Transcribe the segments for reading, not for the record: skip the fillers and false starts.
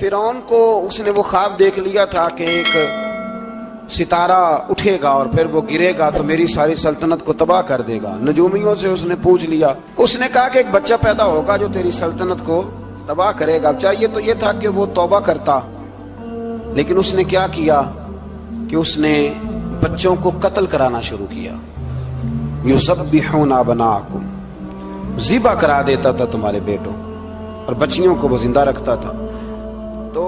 فرعون کو اس نے وہ خواب دیکھ لیا تھا کہ ایک ستارہ اٹھے گا اور پھر وہ گرے گا تو میری ساری سلطنت کو تباہ کر دے گا۔ نجومیوں سے اس نے پوچھ لیا، اس نے کہا کہ ایک بچہ پیدا ہوگا جو تیری سلطنت کو تباہ کرے گا۔ چاہیے تو یہ تھا کہ وہ توبہ کرتا، لیکن اس نے کیا کیا کہ اس نے بچوں کو قتل کرانا شروع کیا۔ یذبحون ابناءکم، ذبح کرا دیتا تھا تمہارے بیٹوں، اور بچیوں کو وہ زندہ رکھتا تھا۔ تو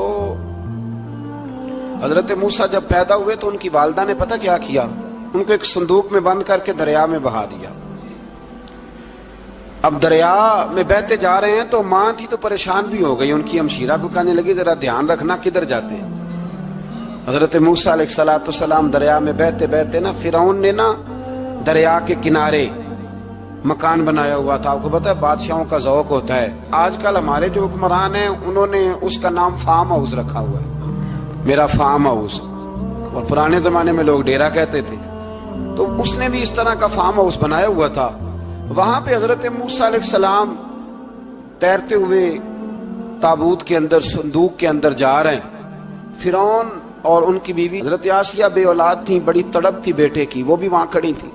حضرت موسیٰ جب پیدا ہوئے تو ان کی والدہ نے پتہ کیا کیا، ان کو ایک صندوق میں بند کر کے دریا میں بہا دیا۔ اب دریا میں بہتے جا رہے ہیں تو ماں تھی تو پریشان بھی ہو گئی، ان کی ہمشیرہ کو کہنے لگی ذرا دھیان رکھنا کدھر جاتے ہیں۔ حضرت موسیٰ علیہ السلام دریا میں بہتے بہتے نا فرعون نے نا دریا کے کنارے مکان بنایا ہوا تھا۔ آپ کو پتہ ہے بادشاہوں کا ذوق ہوتا ہے، آج کل ہمارے جو حکمران ہیں انہوں نے اس کا نام فارم ہاؤس رکھا ہوا ہے، میرا فارم ہاؤس، اور پرانے زمانے میں لوگ ڈیرا کہتے تھے۔ تو اس نے بھی اس طرح کا فارم ہاؤس بنایا ہوا تھا۔ وہاں پہ حضرت موسیٰ علیہ السلام تیرتے ہوئے تابوت کے اندر صندوق کے اندر جا رہے ہیں۔ فرعون اور ان کی بیوی حضرت آسیہ بے اولاد تھیں، بڑی تڑپ تھی بیٹے کی، وہ بھی وہاں کھڑی تھی۔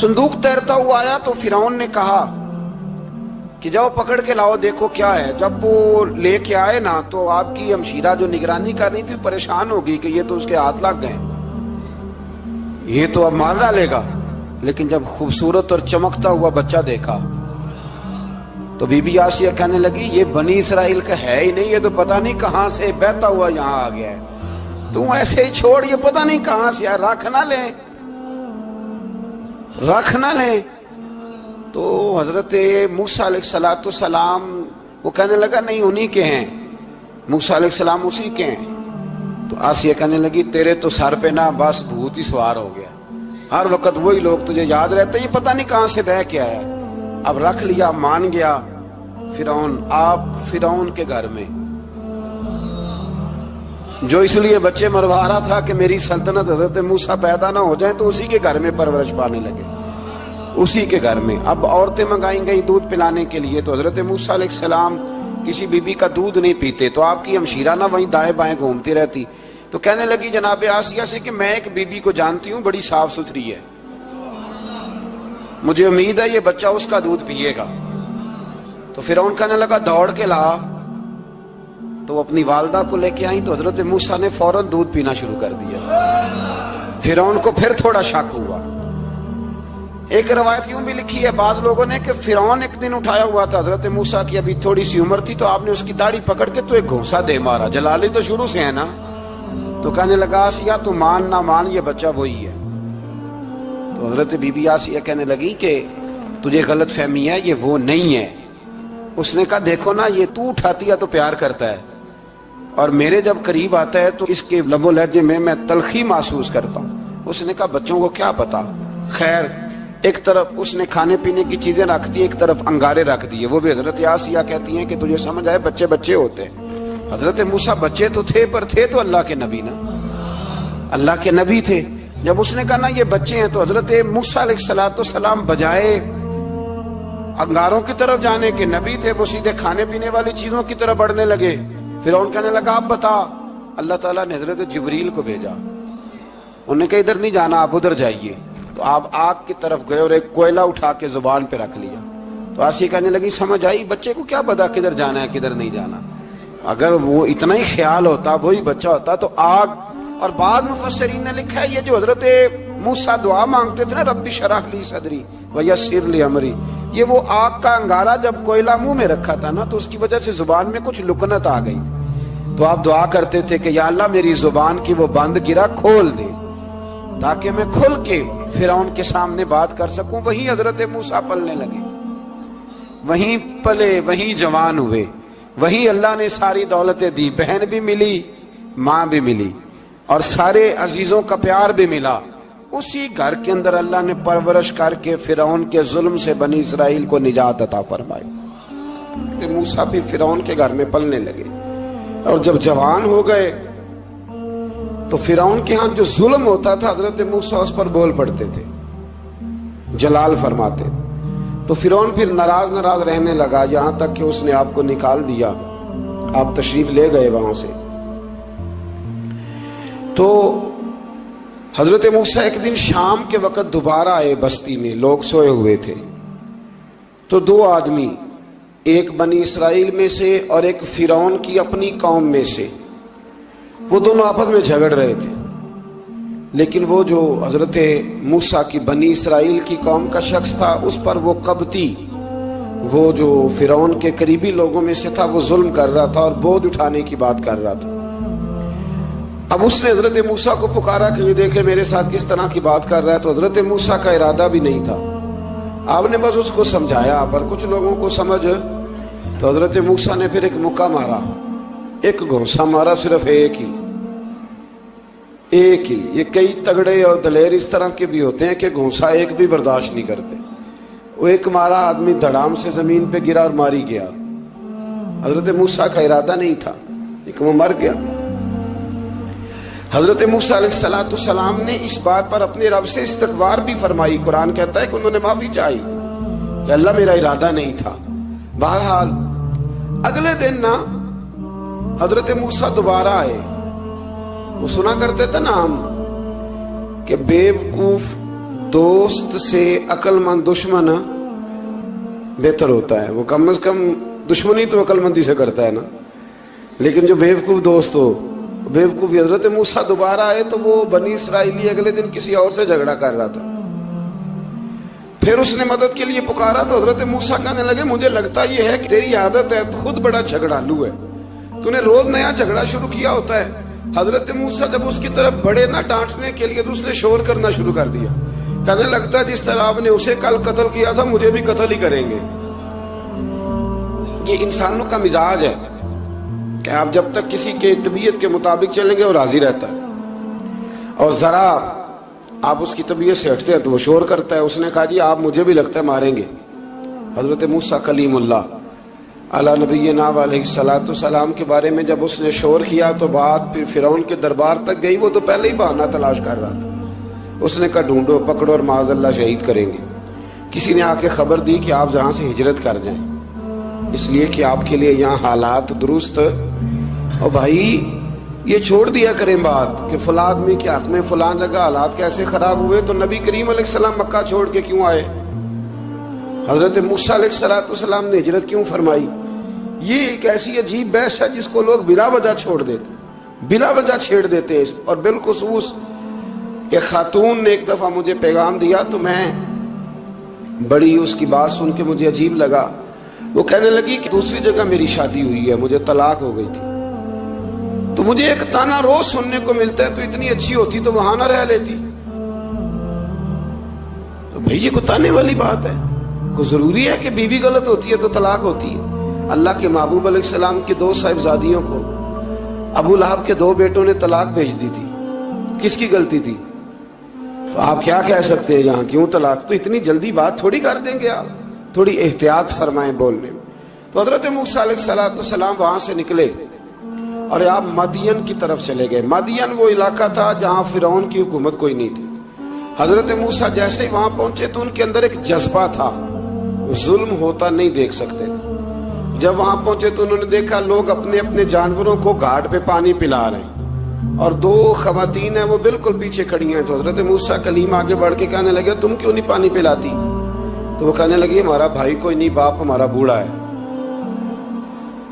صندوق تیرتا ہوا آیا تو فرعون نے کہا کہ جاؤ پکڑ کے لاؤ دیکھو کیا ہے۔ جب وہ لے کے آئے نا تو آپ کی ہمشیرہ جو نگرانی کر رہی تھی پریشان ہو گئی کہ یہ تو اس کے ہاتھ لگ گئے، یہ تو اب مار ڈالے گا۔ لیکن جب خوبصورت اور چمکتا ہوا بچہ دیکھا تو بی بی آسیہ کہنے لگی یہ بنی اسرائیل کا ہے ہی نہیں، یہ تو پتہ نہیں کہاں سے بہتا ہوا یہاں آ گیا ہے، تم ایسے ہی چھوڑ، یہ پتہ نہیں کہاں سے رکھ نہ لیں، رکھ نہ لیں۔ تو حضرت موسیٰ علیہ السلام وہ کہنے لگا نہیں انہی کے ہیں، موسیٰ علیہ السلام اسی کے ہیں۔ تو آسیہ کہنے لگی تیرے تو سر پہ نا بس بھوت ہی سوار ہو گیا، ہر وقت وہی لوگ تجھے یاد رہتے، یہ پتہ نہیں کہاں سے بہ کے آیا۔ اب رکھ لیا، مان گیا فرعون۔ آپ فرعون کے گھر میں جو اس لیے بچے مروا رہا تھا کہ میری سلطنت حضرت موسیٰ پیدا نہ ہو جائیں، تو اسی کے گھر میں پرورش پانے لگے، اسی کے گھر میں۔ اب عورتیں منگائیں گئی دودھ پلانے کے لیے، تو حضرت موسیٰ علیہ السلام کسی بی بی کا دودھ نہیں پیتے، تو آپ کی ہمشیرہ نہ وہیں دائیں بائیں گھومتی رہتی۔ تو کہنے لگی جناب آسیہ سے کہ میں ایک بی بی کو جانتی ہوں، بڑی صاف ستھری ہے، مجھے امید ہے یہ بچہ اس کا دودھ پیے گا۔ تو فرعون کہنے لگا دوڑ کے لا، تو وہ اپنی والدہ کو لے کے آئیں تو حضرت موسیٰ نے فوراً دودھ پینا شروع کر دیا۔ فرعون کو پھر تھوڑا شک ہوا۔ ایک روایت یوں بھی لکھی ہے بعض لوگوں نے کہ فرعون ایک دن اٹھایا ہوا تھا حضرت موسیٰ کی، ابھی تھوڑی سی عمر تھی، تو آپ نے اس کی داڑھی پکڑ کے تو ایک گھونسا دے مارا، جلالی تو شروع سے ہے نا۔ تو کہنے لگا آسیہ تو مان نہ مان یہ بچہ وہی ہے۔ تو حضرت بی بی آسیہ کہنے لگی کہ تجھے غلط فہمی ہے، یہ وہ نہیں ہے۔ اس نے کہا دیکھو نا یہ تو اٹھاتی ہے تو پیار کرتا ہے، اور میرے جب قریب آتا ہے تو اس کے لب و لہجے میں تلخی محسوس کرتا ہوں۔ اس نے کہا بچوں کو کیا پتا۔ خیر ایک طرف اس نے کھانے پینے کی چیزیں رکھ دی، ایک طرف انگارے رکھ دیے۔ وہ بھی حضرت آسیہ کہتی ہیں کہ تجھے سمجھ آئے بچے بچے ہوتے ہیں، حضرت موسیٰ بچے تو تھے پر تھے تو اللہ کے نبی نا، اللہ کے نبی تھے۔ جب اس نے کہا نا یہ بچے ہیں تو حضرت موسیٰ علیہ السلام بجائے انگاروں کی طرف جانے کے، نبی تھے، وہ سیدھے کھانے پینے والی چیزوں کی طرف بڑھنے لگے۔ فرعون کہنے لگا آپ بتا۔ اللہ تعالیٰ نے حضرت جبریل کو بھیجا، انہوں نے کہا ادھر نہیں جانا آپ ادھر جائیے۔ تو آپ آگ کی طرف گئے اور ایک کوئلہ اٹھا کے زبان پہ رکھ لیا۔ تو آسیہ کہنے لگی سمجھ آئی، بچے کو کیا پتا کدھر جانا ہے کدھر نہیں جانا، اگر وہ اتنا ہی خیال ہوتا وہی بچہ ہوتا تو آگ۔ اور بعض مفسرین نے لکھا ہے یہ جو حضرت موسیٰ دعا مانگتے تھے نا رب اشرح لی صدری ویسر لی امری، یہ وہ آگ کا انگارہ جب کوئلہ منہ میں رکھا تھا نا تو اس کی وجہ سے زبان میں کچھ لکنت آ گئی، تو آپ دعا کرتے تھے کہ یا اللہ میری زبان کی وہ بند گرا کھول دے تاکہ میں کھل کے فرعون کے سامنے بات کر سکوں۔ وہیں حضرت موسیٰ پلنے لگے، وہیں پلے، وہیں جوان ہوئے، وہیں اللہ نے ساری دولتیں دی، بہن بھی ملی، ماں بھی ملی، اور سارے عزیزوں کا پیار بھی ملا۔ اسی گھر کے اندر اللہ نے پرورش کر کے فرعون کے ظلم سے بنی اسرائیل کو نجات عطا فرمائی۔ موسیٰ بھی فرعون کے گھر میں پلنے لگے، اور جب جوان ہو گئے تو فرعون کے ہاں جو ظلم ہوتا تھا حضرت موسیٰ اس پر بول پڑتے تھے، جلال فرماتے۔ تو فرعون پھر ناراض رہنے لگا، یہاں تک کہ اس نے آپ کو نکال دیا آپ تشریف لے گئے وہاں سے. تو حضرت موسیٰ ایک دن شام کے وقت دوبارہ آئے بستی میں، لوگ سوئے ہوئے تھے. تو دو آدمی، ایک بنی اسرائیل میں سے اور ایک فرعون کی اپنی قوم میں سے، وہ دونوں آپس میں جھگڑ رہے تھے. لیکن وہ جو حضرت موسیٰ کی بنی اسرائیل کی قوم کا شخص تھا، اس پر وہ قبطی، وہ جو فرعون کے قریبی لوگوں میں سے تھا، وہ ظلم کر رہا تھا اور بوجھ اٹھانے کی بات کر رہا تھا. اب اس نے حضرت موسیٰ کو پکارا کہ یہ دیکھے میرے ساتھ کس طرح کی بات کر رہا ہے. تو حضرت موسیٰ کا ارادہ بھی نہیں تھا، آپ نے بس اس کو سمجھایا. پر کچھ لوگوں کو سمجھ، تو حضرت موسیٰ نے پھر ایک مکہ مارا، ایک گھونسا مارا، صرف ایک ہی. یہ کئی تگڑے اور دلیر اس طرح کے بھی ہوتے ہیں کہ گھونسا ایک بھی برداشت نہیں کرتے. وہ ایک مارا، آدمی دھڑام سے زمین پہ گرا اور ماری گیا. حضرت موسیٰ کا ارادہ نہیں تھا لیکن وہ مر گیا. حضرت موسیٰ علیہ السلام نے اس بات پر اپنے رب سے استغفار بھی فرمائی. قرآن کہتا ہے کہ انہوں نے معافی چاہی کہ اللہ میرا ارادہ نہیں تھا. بہرحال اگلے دن نا حضرت موسیٰ دوبارہ آئے. وہ سنا کرتے تھے نا ہم کہ بیوقوف دوست سے عقل مند دشمن بہتر ہوتا ہے. وہ کم از کم دشمنی تو عقل مندی سے کرتا ہے نا، لیکن جو بیوقوف دوست ہو بیوقوفی. حضرت موسیٰ دوبارہ آئے تو وہ بنی اسرائیلی اگلے دن کسی اور سے جھگڑا کر رہا تھا. پھر اس نے مدد کے لیے پکارا تو حضرت موسیٰ کہنے لگے مجھے لگتا یہ ہے کہ تیری عادت ہے، تو خود بڑا جھگڑالو ہے، تو نے روز نیا جھگڑا شروع کیا ہوتا ہے. حضرت موسیٰ جب اس کی طرف بڑے نہ ڈانٹنے کے لیے تو اس نے شور کرنا شروع کر دیا. کہنے لگتا ہے جس طرح آپ نے اسے کل قتل کیا تھا مجھے بھی قتل ہی کریں گے. یہ انسانوں کا مزاج ہے کہ آپ جب تک کسی کے طبیعت کے مطابق چلیں گے وہ راضی رہتا ہے، اور ذرا آپ اس کی طبیعت سے ہٹتے ہیں تو وہ شور کرتا ہے. اس نے کہا جی آپ مجھے بھی لگتا ہے ماریں گے. حضرت موسیٰ کلیم اللہ علی نبینا علیہ السلام کے بارے میں جب اس نے شور کیا تو بات پھر فرعون کے دربار تک گئی. وہ تو پہلے ہی بہانہ تلاش کر رہا تھا. اس نے کہا ڈھونڈو پکڑو اور معاذ اللہ شہید کریں گے. کسی نے آ کے خبر دی کہ آپ جہاں سے ہجرت کر جائیں، اس لیے کہ آپ کے لیے یہاں حالات درست. اور بھائی یہ چھوڑ دیا کریں بات کہ فلاں آدمی کے حق میں فلاں جگہ حالات کیسے خراب ہوئے، تو نبی کریم علیہ السلام مکہ چھوڑ کے کیوں آئے؟ حضرت موسیٰ علیہ السلام نے ہجرت کیوں فرمائی؟ یہ ایک ایسی عجیب بحث ہے جس کو لوگ بلا وجہ چھوڑ دیتے، بلا وجہ چھیڑ دیتے. اور بالخصوص ایک خاتون نے ایک دفعہ مجھے پیغام دیا تو میں بڑی اس کی بات سن کے مجھے عجیب لگا. وہ کہنے لگی کہ دوسری جگہ میری شادی ہوئی ہے، مجھے طلاق ہو گئی تھی، تو مجھے ایک تانا روز سننے کو ملتا ہے تو اتنی اچھی ہوتی تو وہاں نہ رہ لیتی. تو بھئی یہ کوئی تانے والی بات ہے؟ کوئی ضروری ہے کہ بیوی غلط ہوتی ہے تو طلاق ہوتی ہے؟ اللہ کے محبوب علیہ السلام کی دو صاحبزادیوں کو ابو لہب کے دو بیٹوں نے طلاق بھیج دی تھی. کس کی غلطی تھی؟ تو آپ کیا کہہ سکتے ہیں یہاں کیوں طلاق؟ تو اتنی جلدی بات تھوڑی کر دیں گے آپ، تھوڑی احتیاط فرمائیں بولنے میں. تو حضرت موسیٰ علیہ السلام وہاں سے نکلے اور آپ مدین کی طرف چلے گئے. مدین وہ علاقہ تھا جہاں فرعون کی حکومت کوئی نہیں تھی. حضرت موسیٰ جیسے ہی وہاں پہنچے تو ان کے اندر ایک جذبہ تھا، ظلم ہوتا نہیں دیکھ سکتے. جب وہاں پہنچے تو انہوں نے دیکھا لوگ اپنے اپنے جانوروں کو گھاٹ پہ پانی پلا رہے ہیں اور دو خواتین ہیں وہ بالکل پیچھے کھڑی ہیں. تو حضرت موسیٰ کلیم آگے بڑھ کے کہنے لگے تم کیوں نہیں پانی پلاتی؟ تو وہ کہنے لگی ہمارا بھائی کوئی نہیں، باپ ہمارا بوڑھا ہے.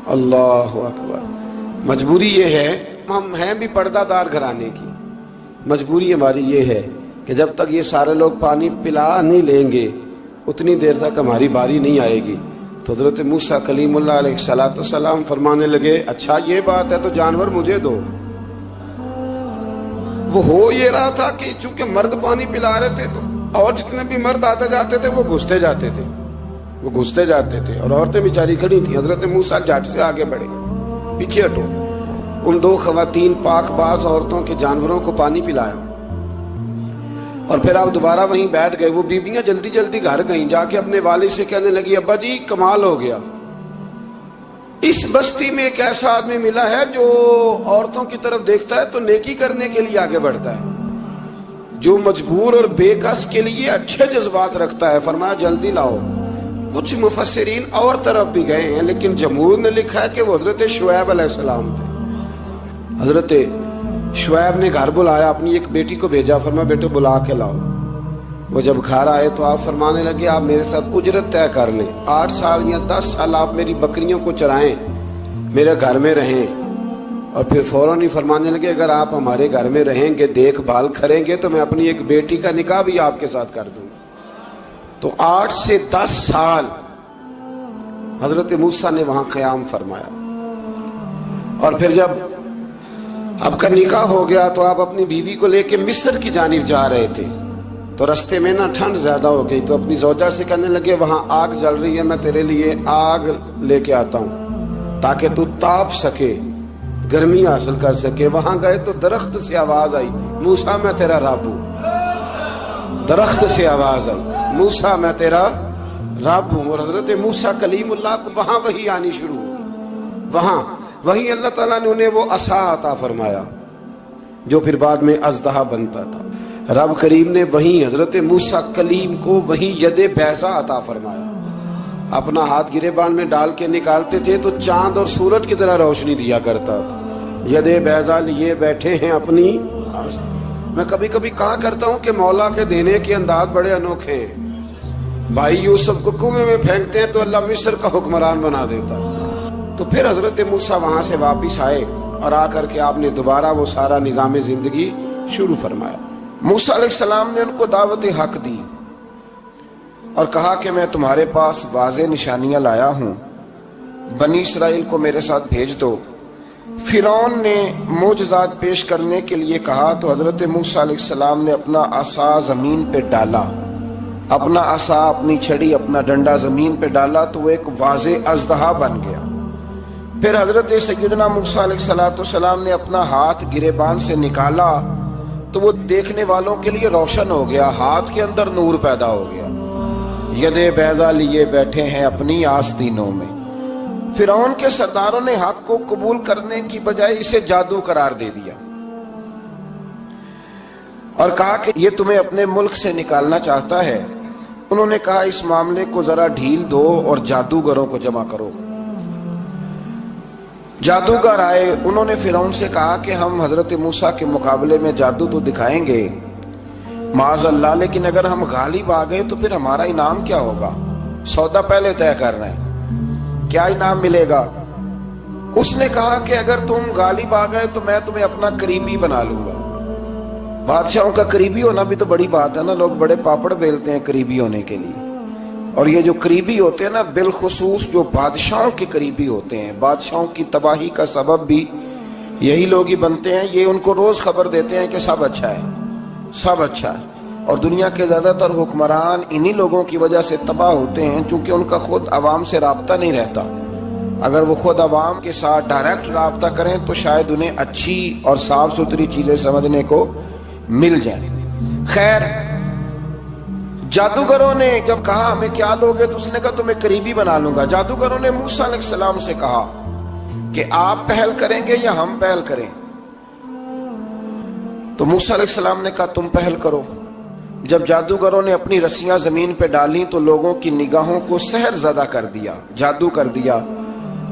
اللہ اکبر. مجبوری یہ ہے، ہم ہیں بھی پردہ دار گھرانے کی، مجبوری ہماری یہ ہے کہ جب تک یہ سارے لوگ پانی پلا نہیں لیں گے اتنی دیر تک ہماری باری نہیں آئے گی. تو حضرت موسیٰ کلیم اللہ علیہ السلام فرمانے لگے اچھا یہ بات ہے تو جانور مجھے دو. وہ ہو یہ رہا تھا کہ چونکہ مرد پانی پلا رہے تھے تو اور جتنے بھی مرد آتے جاتے تھے وہ گھستے جاتے تھے اور عورتیں بیچاری کھڑی تھیں. حضرت موسیٰ جھٹ سے آگے بڑھے، پیچھے ہٹو. ان دو خواتین پاک باز عورتوں کے جانوروں کو پانی پلایا اور پھر آپ دوبارہ وہیں بیٹھ گئے. وہ بیبیاں جلدی جلدی گھر گئیں، جا کے اپنے والد سے کہنے لگی ابا جی کمال ہو گیا، اس بستی میں ایک ایسا آدمی ملا ہے جو عورتوں کی طرف دیکھتا ہے تو نیکی کرنے کے لیے آگے بڑھتا ہے، جو مجبور اور بے کس کے لیے اچھے جذبات رکھتا ہے. فرمایا جلدی لاؤ. کچھ مفسرین اور طرف بھی گئے ہیں، لیکن جمہور نے لکھا ہے کہ وہ حضرت شعیب علیہ السلام تھے۔ حضرت شعیب نے گھر بلایا، اپنی ایک بیٹی کو بھیجا، فرمایا بیٹے بلا کے لاؤ۔ وہ جب گھر آئے تو آپ فرمانے لگے آپ میرے ساتھ اجرت طے کر لیں، 8 سال یا 10 سال آپ میری بکریوں کو چرائیں، میرے گھر میں رہیں۔ اور پھر فوراً ہی فرمانے لگے اگر آپ ہمارے گھر میں رہیں گے، دیکھ بھال کریں گے، تو میں اپنی ایک بیٹی کا نکاح بھی آپ کے ساتھ کر دوں۔ تو 8 سے 10 سال حضرت موسیٰ نے وہاں قیام فرمایا۔ اور پھر جب آپ کا نکاح ہو گیا تو آپ اپنی بیوی کو لے کے مصر کی جانب جا رہے تھے، تو رستے میں نا ٹھنڈ زیادہ ہو گئی، تو اپنی زوجہ سے کہنے لگے وہاں آگ جل رہی ہے، میں تیرے لیے آگ لے کے آتا ہوں تاکہ تو تاپ سکے، گرمی حاصل کر سکے۔ وہاں گئے تو درخت سے آواز آئی موسیٰ میں تیرا رب ہوں۔ درخت سے آواز آئی موسیٰ میں تیرا رب ہوں۔ اور حضرت موسیٰ کلیم اللہ کو وہاں وحی آنی شروع ہوئی، وہاں وہی اللہ تعالیٰ نے انہیں وہ عصا عطا فرمایا جو پھر بعد میں اژدہا بنتا تھا۔ رب کریم نے وہیں حضرت موسیٰ کلیم کو وہیں ید بیضا عطا فرمایا۔ اپنا ہاتھ گریبان میں ڈال کے نکالتے تھے تو چاند اور سورج کی طرح روشنی دیا کرتا تھا۔ ید بیضا لیے بیٹھے ہیں اپنی۔ میں کبھی کبھی کہا کرتا ہوں کہ مولا کے دینے کے انداز بڑے انوکھے ہیں۔ بھائی یوسف کو کنویں میں پھینکتے ہیں تو اللہ مصر کا حکمران بنا دیتا۔ تو پھر حضرت موسیٰ وہاں سے واپس آئے اور آ کر کے آپ نے دوبارہ وہ سارا نظام زندگی شروع فرمایا۔ موسیٰ علیہ السلام نے ان کو دعوت حق دی اور کہا کہ میں تمہارے پاس واضح نشانیاں لایا ہوں، بنی اسرائیل کو میرے ساتھ بھیج دو۔ فرعون نے معجزات پیش کرنے کے لیے کہا تو حضرت موسیٰ علیہ السلام نے اپنا عصا زمین پہ ڈالا، اپنا عصا، اپنی چھڑی، اپنا ڈنڈا زمین پہ ڈالا تو وہ ایک واضح اژدہا بن گیا۔ پھر حضرت سیدنا موسیٰ علیہ السلام نے اپنا ہاتھ گریبان سے نکالا تو وہ دیکھنے والوں کے لیے روشن ہو گیا، ہاتھ کے اندر نور پیدا ہو گیا۔ ید بیضا لیے بیٹھے ہیں اپنی آستینوں میں۔ فرعون کے سرداروں نے حق کو قبول کرنے کی بجائے اسے جادو قرار دے دیا اور کہا کہ یہ تمہیں اپنے ملک سے نکالنا چاہتا ہے۔ انہوں نے کہا اس معاملے کو ذرا ڈھیل دو اور جادوگروں کو جمع کرو۔ جادوگر آئے، انہوں نے فرعون سے کہا کہ ہم حضرت موسیٰ کے مقابلے میں جادو تو دکھائیں گے معاذ اللہ، لیکن اگر ہم غالب آ گئے تو پھر ہمارا انعام کیا ہوگا؟ سودا پہلے طے کر رہے ہیں، کیا انعام ملے گا؟ اس نے کہا کہ اگر تم غالب آ گئے تو میں تمہیں اپنا قریبی بنا لوں گا۔ بادشاہوں کا قریبی ہونا بھی تو بڑی بات ہے نا، لوگ بڑے پاپڑ بیلتے ہیں قریبی ہونے کے لیے۔ اور یہ جو قریبی ہوتے ہیں نا، بالخصوص جو بادشاہوں کے قریبی ہوتے ہیں، بادشاہوں کی تباہی کا سبب بھی یہی لوگ ہی بنتے ہیں۔ یہ ان کو روز خبر دیتے ہیں کہ سب اچھا ہے، سب اچھا ہے۔ اور دنیا کے زیادہ تر حکمران انہی لوگوں کی وجہ سے تباہ ہوتے ہیں، کیونکہ ان کا خود عوام سے رابطہ نہیں رہتا۔ اگر وہ خود عوام کے ساتھ ڈائریکٹ رابطہ کریں تو شاید انہیں اچھی اور صاف ستھری چیزیں سمجھنے کو مل جائیں۔ خیر، جادوگروں نے جب کہا ہمیں کیا دو گے تو اس نے کہا تمہیں قریبی بنا لوں گا۔ جادوگروں نے موسیٰ علیہ السلام سے کہا کہ آپ پہل کریں گے یا ہم پہل کریں؟ تو موسیٰ علیہ السلام نے کہا تم پہل کرو۔ جب جادوگروں نے اپنی رسیاں زمین پہ ڈالیں تو لوگوں کی نگاہوں کو سحر زدہ کر دیا، جادو کر دیا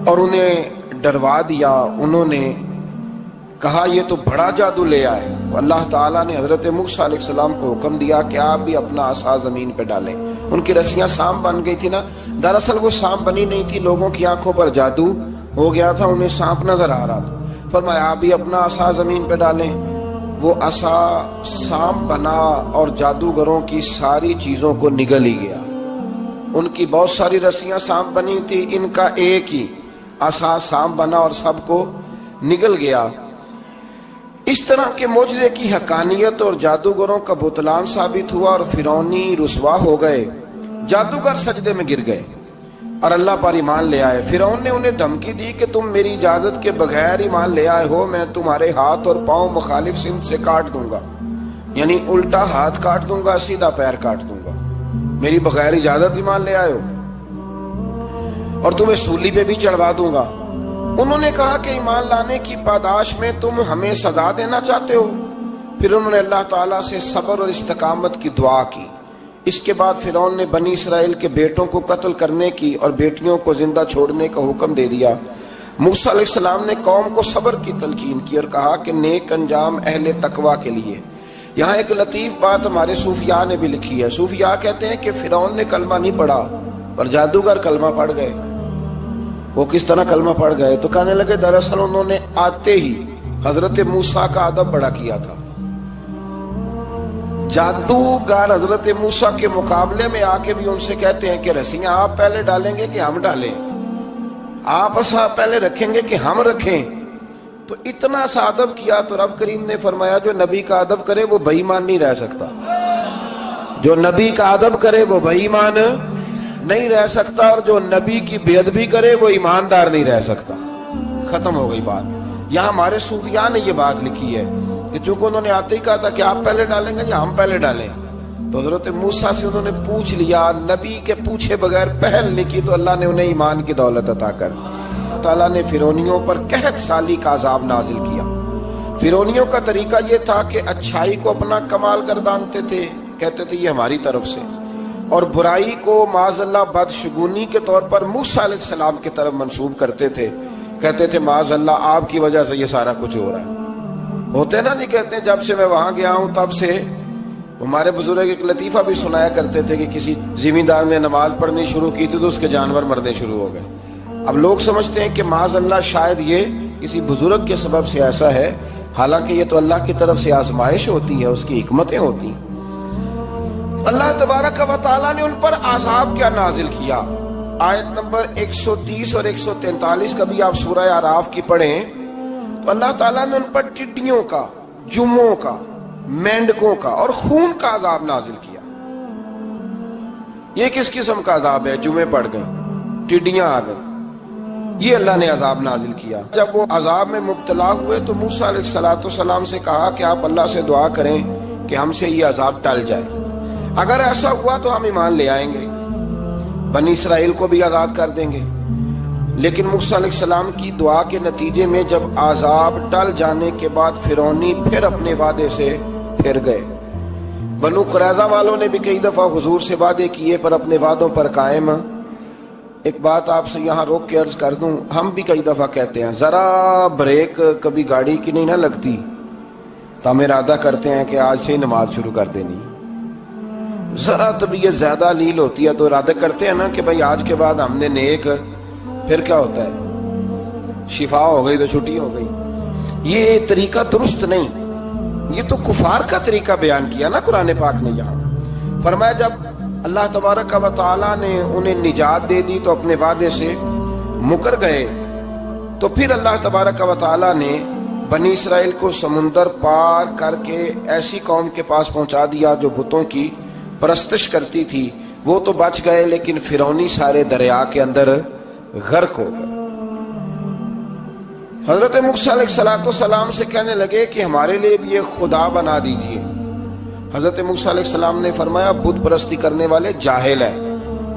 اور انہیں ڈروا دیا۔ انہوں نے کہا یہ تو بڑا جادو لے آئے۔ اللہ تعالیٰ نے حضرت موسیٰ علیہ السلام کو حکم دیا کہ آپ بھی اپنا عصا زمین پہ ڈالیں۔ ان کی رسیاں سانپ بن گئی تھی نا، دراصل وہ سانپ بنی نہیں تھی، لوگوں کی آنکھوں پر جادو ہو گیا تھا، انہیں سانپ نظر آ رہا تھا۔ فرمایا آپ بھی اپنا عصا زمین پہ ڈالیں۔ وہ عصا سانپ بنا اور جادوگروں کی ساری چیزوں کو نگل ہی گیا۔ ان کی بہت ساری رسیاں سانپ بنی تھی، ان کا ایک ہی عصا سانپ بنا اور سب کو نگل گیا۔ اس طرح کے معجزے کی حقانیت اور جادوگروں کا بطلان ثابت ہوا اور فرعونی رسوا ہو گئے۔ جادوگر سجدے میں گر گئے اور اللہ پر ایمان لے آئے۔ فرعون نے انہیں دھمکی دی کہ تم میری اجازت کے بغیر ایمان لے آئے ہو، میں تمہارے ہاتھ اور پاؤں مخالف سمت سے کاٹ دوں گا، یعنی الٹا ہاتھ کاٹ دوں گا، سیدھا پیر کاٹ دوں گا، میری بغیر اجازت ایمان لے آئے ہو، اور تمہیں سولی پہ بھی چڑھوا دوں گا۔ انہوں نے کہا کہ ایمان لانے کی پاداش میں تم ہمیں سزا دینا چاہتے ہو؟ پھر انہوں نے اللہ تعالیٰ سے صبر اور استقامت کی دعا کی۔ اس کے بعد فرعون نے بنی اسرائیل کے بیٹوں کو قتل کرنے کی اور بیٹیوں کو زندہ چھوڑنے کا حکم دے دیا۔ موسیٰ علیہ السلام نے قوم کو صبر کی تلقین کی اور کہا کہ نیک انجام اہل تقوی کے لیے۔ یہاں ایک لطیف بات ہمارے صوفیاء نے بھی لکھی ہے۔ صوفیاء کہتے ہیں کہ فرعون نے کلمہ نہیں پڑھا پر جادوگر کلمہ پڑھ گئے۔ وہ کس طرح کلمہ پڑھ گئے؟ تو کہنے لگے دراصل انہوں نے آتے ہی حضرت موسیٰ کا ادب بڑا کیا تھا۔ جادوگر حضرت موسیٰ کے مقابلے میں آ کے بھی ان سے کہتے ہیں کہ رسیاں آپ پہلے ڈالیں گے کہ ہم ڈالیں؟ آپ اصحاب پہلے رکھیں گے کہ ہم رکھیں؟ تو اتنا سا ادب کیا تو رب کریم نے فرمایا جو نبی کا ادب کرے وہ بے ایمان نہیں رہ سکتا۔ جو نبی کا ادب کرے وہ بے ایمان نہیں رہ سکتا، اور جو نبی کی بے ادبی کرے وہ ایماندار نہیں رہ سکتا۔ ختم ہو گئی بات۔ یہاں ہمارے صوفیاء نے یہ بات لکھی ہے کہ چونکہ انہوں نے آتے ہی کہا تھا کہ آپ پہلے ڈالیں گے یا ہم پہلے ڈالیں، تو حضرت موسیٰ سے انہوں نے پوچھ لیا، نبی کے پوچھے بغیر پہل نہیں کی، تو اللہ نے انہیں ایمان کی دولت عطا کر اللہ تعالیٰ نے فرعونیوں پر قحط سالی کا عذاب نازل کیا۔ فرعونیوں کا طریقہ یہ تھا کہ اچھائی کو اپنا کمال گردانتے تھے، کہتے تھے یہ ہماری طرف سے، اور برائی کو معاذ اللہ بدشگونی کے طور پر موسیٰ علیہ السلام کی طرف منسوب کرتے تھے، کہتے تھے معاذ اللہ آپ کی وجہ سے یہ سارا کچھ ہو رہا ہے۔ ہوتے نا نہیں کہتے جب سے میں وہاں گیا ہوں تب سے، ہمارے بزرگ ایک لطیفہ بھی سنایا کرتے تھے کہ کسی زمیندار نے نماز پڑھنی شروع کی تھی تو اس کے جانور مرنے شروع ہو گئے۔ اب لوگ سمجھتے ہیں کہ معاذ اللہ شاید یہ کسی بزرگ کے سبب سے ایسا ہے، حالانکہ یہ تو اللہ کی طرف سے آزمائش ہوتی ہے، اس کی حکمتیں ہوتی ہیں۔ اللہ تبارک و تعالیٰ نے ان پر عذاب کیا نازل کیا؟ آیت نمبر 130 اور 143 کا بھی آپ سورہ اعراف کی پڑھیں تو اللہ تعالیٰ نے ان پر ٹڈیوں کا، جموں کا، مینڈکوں کا اور خون کا عذاب نازل کیا۔ یہ کس قسم کا عذاب ہے؟ جمعے پڑ گئے، ٹڈیاں آ گئی، یہ اللہ نے عذاب نازل کیا۔ جب وہ عذاب میں مبتلا ہوئے تو موسیٰ علیہ السلام سے کہا کہ آپ اللہ سے دعا کریں کہ ہم سے یہ عذاب ٹل جائے، اگر ایسا ہوا تو ہم ایمان لے آئیں گے، بنی اسرائیل کو بھی آزاد کر دیں گے۔ لیکن موسیٰ علیہ السلام کی دعا کے نتیجے میں جب عذاب ٹل جانے کے بعد فرعونی پھر اپنے وعدے سے پھر گئے۔ بنو قریظہ والوں نے بھی کئی دفعہ حضور سے وعدے کیے پر اپنے وعدوں پر قائم۔ ایک بات آپ سے یہاں روک کے عرض کر دوں، ہم بھی کئی دفعہ کہتے ہیں ذرا بریک کبھی گاڑی کی نہیں نہ لگتی تو ہم ارادہ کرتے ہیں کہ آج سے ہی نماز شروع کر دینی، ذرا طبیعت زیادہ لیل ہوتی ہے تو ارادہ کرتے ہیں نا کہ بھائی آج کے بعد ہم نے نیک، پھر کیا ہوتا ہے شفا ہو گئی تو چھٹی ہو گئی۔ یہ طریقہ درست نہیں، یہ تو کفار کا طریقہ بیان کیا نا قرآن پاک نے۔ یہاں فرمایا جب اللہ تبارک و تعالیٰ نے انہیں نجات دے دی تو اپنے وعدے سے مکر گئے، تو پھر اللہ تبارک و تعالیٰ نے بنی اسرائیل کو سمندر پار کر کے ایسی قوم کے پاس پہنچا دیا جو بتوں کی پرستش کرتی تھی، وہ تو بچ گئے لیکن فرعونی سارے دریا کے اندر غرق ہو گئے۔ حضرت موسیٰ علیہ السلام سے کہنے لگے کہ ہمارے لیے بھی یہ خدا بنا دیجئے۔ حضرت موسیٰ علیہ السلام نے فرمایا بت پرستی کرنے والے جاہل ہیں۔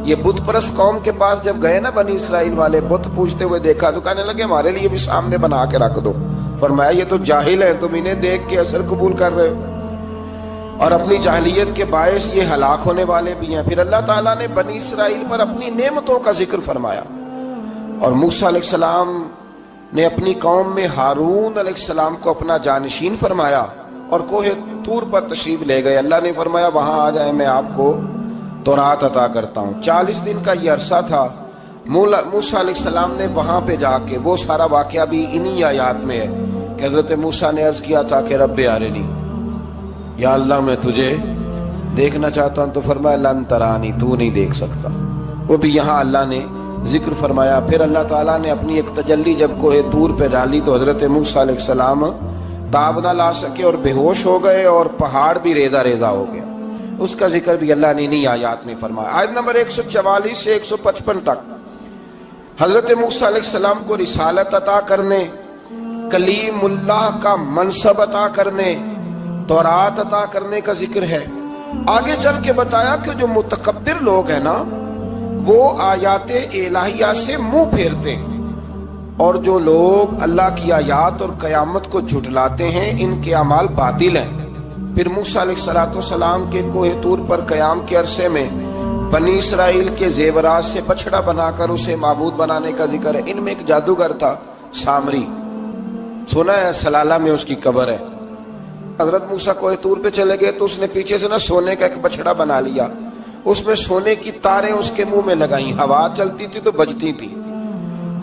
یہ بت پرست قوم کے پاس جب گئے نا بنی اسرائیل والے، بت پوجتے ہوئے دیکھا تو کہنے لگے ہمارے لیے بھی سامنے بنا کے رکھ دو۔ فرمایا یہ تو جاہل ہے، تم انہیں دیکھ کے اثر قبول کر رہے ہو، اور اپنی جاہلیت کے باعث یہ ہلاک ہونے والے بھی ہیں۔ پھر اللہ تعالیٰ نے بنی اسرائیل پر اپنی نعمتوں کا ذکر فرمایا، اور موسیٰ علیہ السلام نے اپنی قوم میں ہارون علیہ السلام کو اپنا جانشین فرمایا اور کوہ طور پر تشریف لے گئے۔ اللہ نے فرمایا وہاں آ جائیں، میں آپ کو تورات عطا کرتا ہوں۔ 40 دن کا یہ عرصہ تھا۔ موسیٰ علیہ السلام نے وہاں پہ جا کے، وہ سارا واقعہ بھی انہی آیات میں ہے کہ حضرت موسیٰ نے عرض کیا تھا کہ رب ارنی، یا اللہ میں تجھے دیکھنا چاہتا ہوں، تو فرمایا لن ترانی، تو نہیں دیکھ سکتا۔ وہ بھی یہاں اللہ نے ذکر فرمایا۔ پھر اللہ تعالیٰ نے اپنی ایک تجلی جب کوہ طور پہ ڈالی تو حضرت موسیٰ علیہ السلام تاب نہ لا سکے اور بے ہوش ہو گئے، اور پہاڑ بھی ریزہ ریزہ ہو گیا۔ اس کا ذکر بھی اللہ نے انہی آیات میں فرمایا۔ آیت نمبر 144 سے 155 تک حضرت موسیٰ علیہ السلام کو رسالت عطا کرنے، کلیم اللہ کا منصب عطا کرنے، تورات عطا کرنے کا ذکر ہے۔ آگے چل کے بتایا کہ جو متکبر لوگ ہیں نا وہ آیات الہیہ سے منہ پھیرتے ہیں، اور جو لوگ اللہ کی آیات اور قیامت کو جھٹلاتے ہیں ان کے اعمال باطل ہیں۔ پھر موسیٰ علیہ السلام کے کوہ طور پر قیام کے عرصے میں بنی اسرائیل کے زیورات سے بچڑا بنا کر اسے معبود بنانے کا ذکر ہے۔ ان میں ایک جادوگر تھا سامری، سنا ہے سلالہ میں اس کی قبر ہے۔ حضرت موسیٰ کوہ طور پہ چلے گئے تو اس نے پیچھے سے سونے کا ایک بچڑا بنا لیا، اس میں سونے کی تاریں اس کے منہ میں لگائیں، ہوا چلتی تھی تو بجتی تھی۔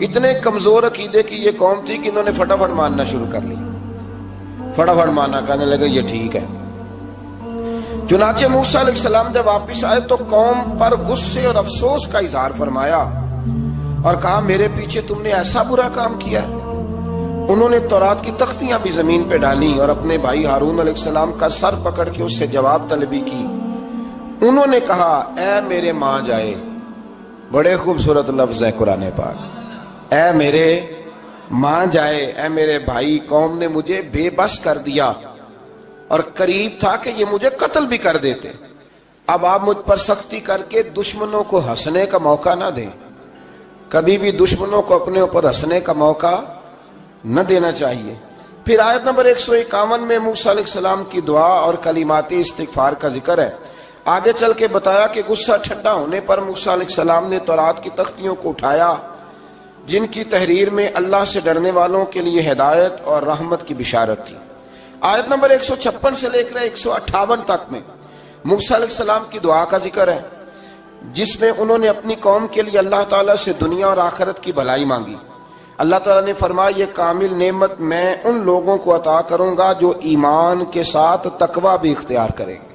اتنے کمزور عقیدے کی یہ قوم تھی کہ انہوں نے فٹافٹ ماننا شروع کر لی، فٹافٹ ماننا، کہنے لگے یہ ٹھیک ہے۔ چنانچہ موسیٰ علیہ السلام جب واپس آئے تو قوم پر غصے اور افسوس کا اظہار فرمایا اور کہا میرے پیچھے تم نے ایسا برا کام کیا ہے۔ انہوں نے تورات کی تختیاں بھی زمین پہ ڈالی اور اپنے بھائی ہارون علیہ السلام کا سر پکڑ کے اس سے جواب طلبی کی۔ انہوں نے کہا اے میرے ماں جائے، بڑے خوبصورت لفظ ہے قرآن پاک، اے میرے ماں جائے، اے میرے بھائی، قوم نے مجھے بے بس کر دیا اور قریب تھا کہ یہ مجھے قتل بھی کر دیتے۔ اب آپ مجھ پر سختی کر کے دشمنوں کو ہنسنے کا موقع نہ دیں، کبھی بھی دشمنوں کو اپنے اوپر ہنسنے کا موقع نہ دینا چاہیے۔ پھر آیت نمبر 151 میں موسیٰ علیہ السلام کی دعا اور کلمات استغفار کا ذکر ہے۔ آگے چل کے بتایا کہ غصہ ٹھنڈا ہونے پر موسیٰ علیہ السلام نے تورات کی تختیوں کو اٹھایا جن کی تحریر میں اللہ سے ڈرنے والوں کے لیے ہدایت اور رحمت کی بشارت تھی۔ آیت نمبر 156 سے لے کر 158 تک میں موسیٰ علیہ السلام کی دعا کا ذکر ہے، جس میں انہوں نے اپنی قوم کے لیے اللہ تعالیٰ سے دنیا اور آخرت کی بھلائی مانگی۔ اللہ تعالیٰ نے فرمایا یہ کامل نعمت میں ان لوگوں کو عطا کروں گا جو ایمان کے ساتھ تقوی بھی اختیار کریں گے۔